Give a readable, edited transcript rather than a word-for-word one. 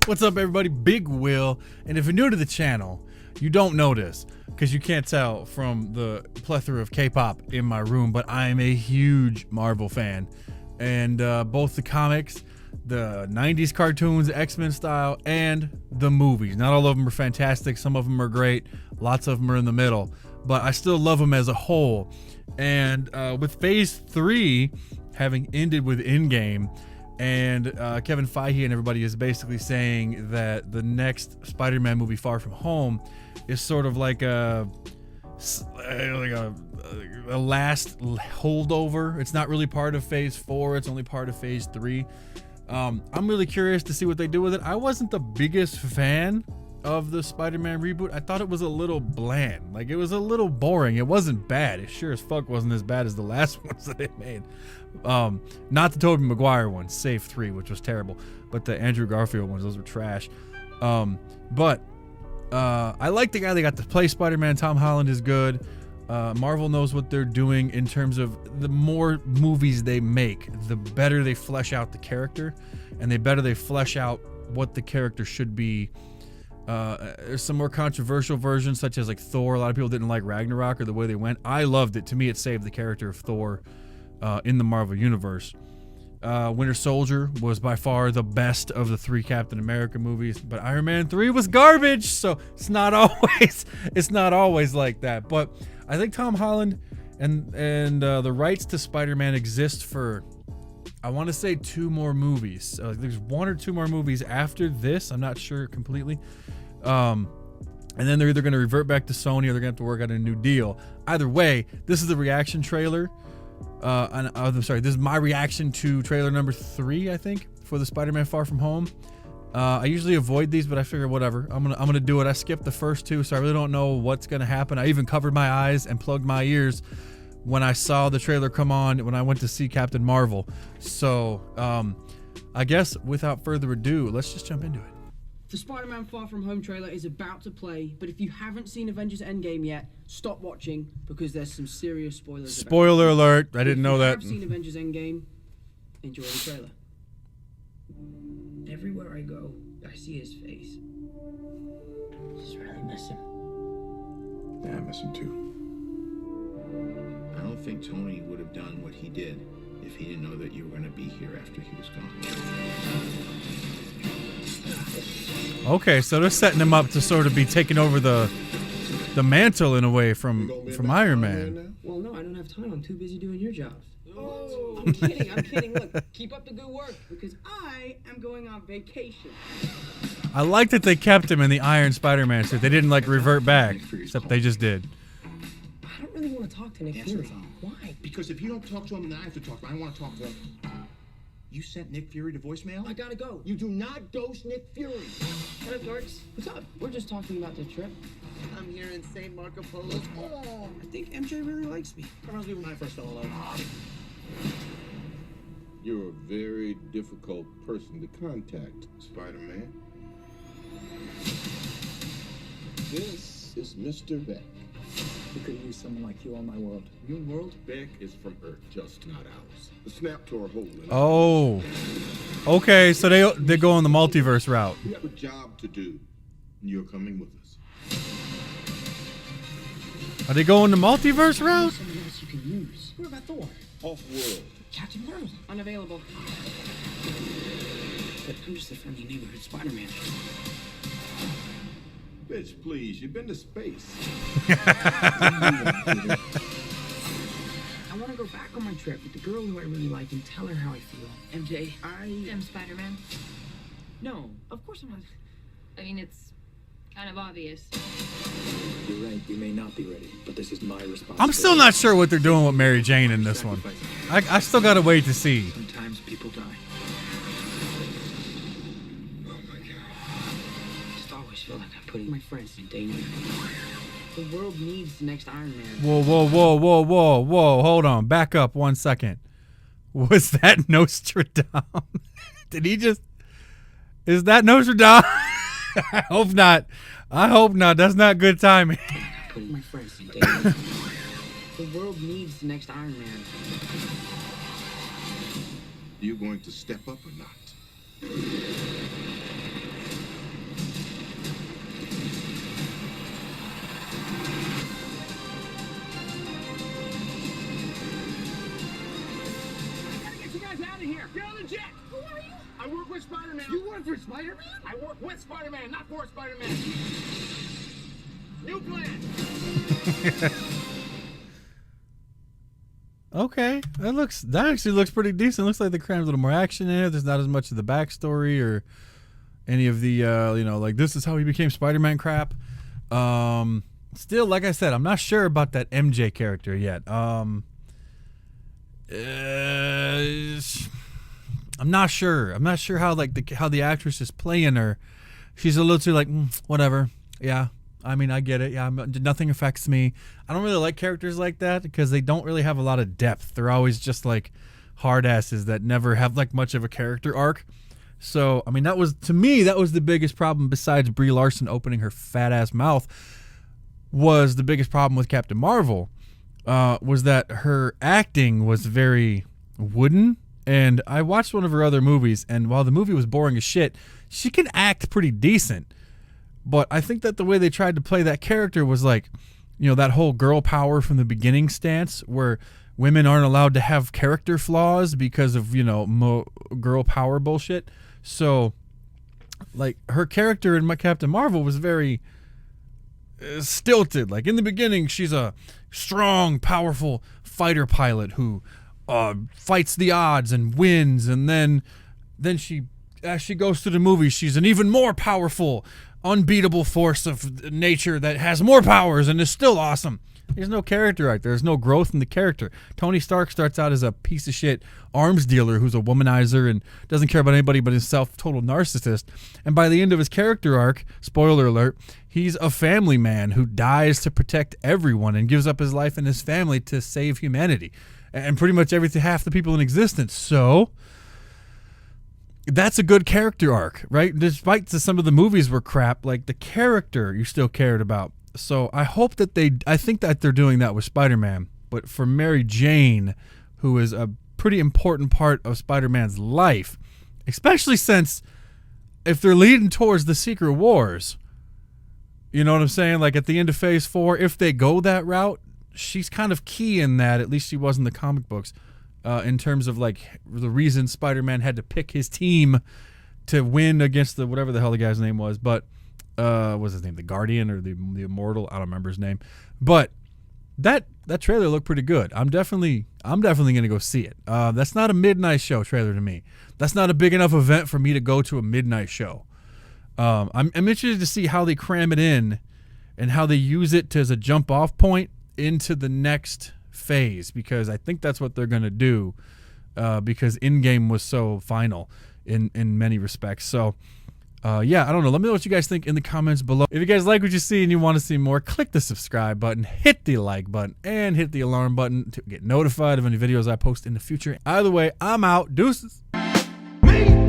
What's up, everybody? Big Will. And if you're new to the channel, you don't know this because you can't tell from the plethora of K-pop in my room, but I am a huge Marvel fan. And both the comics, the 90s cartoons, X-Men style, and the movies. Not all of them are fantastic. Some of them are great. Lots of them are in the middle. But I still love them as a whole. And with Phase 3 having ended with Endgame, and Kevin Feige and everybody is basically saying that the next Spider-Man movie, Far From Home, is sort of like a last holdover. It's not really part of Phase 4. It's only part of Phase 3. I'm really curious to see what they do with it. I wasn't the biggest fan of the Spider-Man reboot. I thought it was a little bland. Like, it was a little boring. It wasn't bad. It sure as fuck wasn't as bad as the last ones that they made. Not the Tobey Maguire ones, save 3, which was terrible, but the Andrew Garfield ones, those were trash. But I like the guy they got to play Spider-Man. Tom Holland is good. Marvel knows what they're doing in terms of the more movies they make, the better they flesh out the character, and the better they flesh out what the character should be. There's some more controversial versions, such as like Thor. A lot of people didn't like Ragnarok or the way they went. I loved it. To me, it saved the character of Thor in the Marvel Universe. Winter Soldier was by far the best of the 3 Captain America movies, but Iron Man 3 was garbage, so it's not always like that. But I think Tom Holland and the rights to Spider-Man exist for, I want to say, 2 more movies. There's 1 or 2 more movies after this. I'm not sure completely. And then they're either going to revert back to Sony or they're going to have to work out a new deal. Either way, this is the reaction trailer. I'm sorry, this is my reaction to trailer number 3, I think, for the Spider-Man Far From Home. I usually avoid these, but I figure whatever. I'm gonna do it. I skipped the first 2, so I really don't know what's gonna happen. I even covered my eyes and plugged my ears when I saw the trailer come on when I went to see Captain Marvel. So I guess without further ado, let's just jump into it. The Spider-Man Far From Home trailer is about to play, but if you haven't seen Avengers Endgame yet, stop watching because there's some serious spoilers. Spoiler alert! I didn't know that. If you have seen Avengers Endgame, enjoy the trailer. Everywhere I go, I see his face. Just really miss him. Yeah, I miss him too. I don't think Tony would have done what he did if he didn't know that you were going to be here after he was gone. Okay, so they're setting him up to sort of be taking over the mantle in a way from Iron Man. Well, no, I don't have time. I'm too busy doing your jobs. Oh, I'm kidding. Look, keep up the good work because I am going on vacation. I like that they kept him in the Iron Spider-Man suit. They didn't like revert back, except they just did. I don't really want to talk to Nick Fury. Why? Because if you don't talk to him, then I have to talk to him. I want to talk to him. You sent Nick Fury to voicemail? I gotta go. You do not ghost Nick Fury. What up, dorks? What's up? We're just talking about the trip. I'm here in St. Marco Polo. Oh, I think MJ really likes me. Reminds me when I first fell in love. You're a very difficult person to contact, Spider-Man. This is Mr. Beck. We could use someone like you on my world. Your world? Beck is from Earth, just not ours. The snap tore a hole in it. Oh, okay. So they go on the multiverse route. We have a job to do, and you're coming with us. Are they going the multiverse route? Someone else you can use. What about Thor? Off-world. Captain Marvel. Unavailable. But I'm just a friendly neighborhood Spider-Man. Bitch, please, you've been to space. I want to go back on my trip with the girl who I really like and tell her how I feel. MJ, I'm Spider-Man. No, of course I'm not. I mean, it's kind of obvious. You're right, we may not be ready, but this is my responsibility. I'm still not sure what they're doing with Mary Jane in this one. I still gotta wait to see. Sometimes people die. Feel like I'm putting my friends in danger. The world needs the next Iron Man. Whoa. Hold on. Back up 1 second. Was that Nostradamus? Did he just... Is that Nostradamus? I hope not. That's not good timing. I'm putting my friends in danger. The world needs the next Iron Man. You going to step up or not? work for Spider-Man? I work with Spider-Man, not for Spider-Man. New plan. Okay, that actually looks pretty decent. Looks like they crammed a little more action in it. There's not as much of the backstory or any of the like this is how he became Spider-Man crap. Still, like I said, I'm not sure about that MJ character yet. I'm not sure. I'm not sure how how the actress is playing her. She's a little too like whatever. Yeah, I mean I get it. Yeah, nothing affects me. I don't really like characters like that because they don't really have a lot of depth. They're always just like hard asses that never have like much of a character arc. So I mean that was the biggest problem besides Brie Larson opening her fat ass mouth. Was the biggest problem with Captain Marvel was that her acting was very wooden. And I watched one of her other movies, and while the movie was boring as shit, she can act pretty decent. But I think that the way they tried to play that character was like, that whole girl power from the beginning stance where women aren't allowed to have character flaws because of, girl power bullshit. So, like, her character in my Captain Marvel was very stilted. Like, in the beginning, she's a strong, powerful fighter pilot who fights the odds and wins, and then she, as she goes through the movie, she's an even more powerful, unbeatable force of nature that has more powers and is still awesome. There's no character arc. There's no growth in the character. Tony Stark starts out as a piece of shit arms dealer who's a womanizer and doesn't care about anybody but himself, total narcissist. And by the end of his character arc, spoiler alert, he's a family man who dies to protect everyone and gives up his life and his family to save humanity. And pretty much half the people in existence. So that's a good character arc, right? Despite some of the movies were crap, like the character you still cared about. So I hope that I think that they're doing that with Spider-Man. But for Mary Jane, who is a pretty important part of Spider-Man's life, especially since if they're leading towards the Secret Wars, you know what I'm saying? Like at the end of Phase 4, if they go that route, she's kind of key in that, at least she was in the comic books, in terms of like the reason Spider-Man had to pick his team to win against the whatever the hell the guy's name was. But what's his name? The Guardian or the Immortal? I don't remember his name. But that trailer looked pretty good. I'm definitely gonna go see it. That's not a midnight show trailer to me. That's not a big enough event for me to go to a midnight show. I'm interested to see how they cram it in and how they use it as a jump off point into the next phase, because I think that's what they're gonna do, because Endgame was so final in many respects. So yeah, I don't know. Let me know what you guys think in the comments below. If you guys like what you see and you want to see more, click the subscribe button, hit the like button, and hit the alarm button to get notified of any videos I post in the future. Either way, I'm out. Deuces. Me?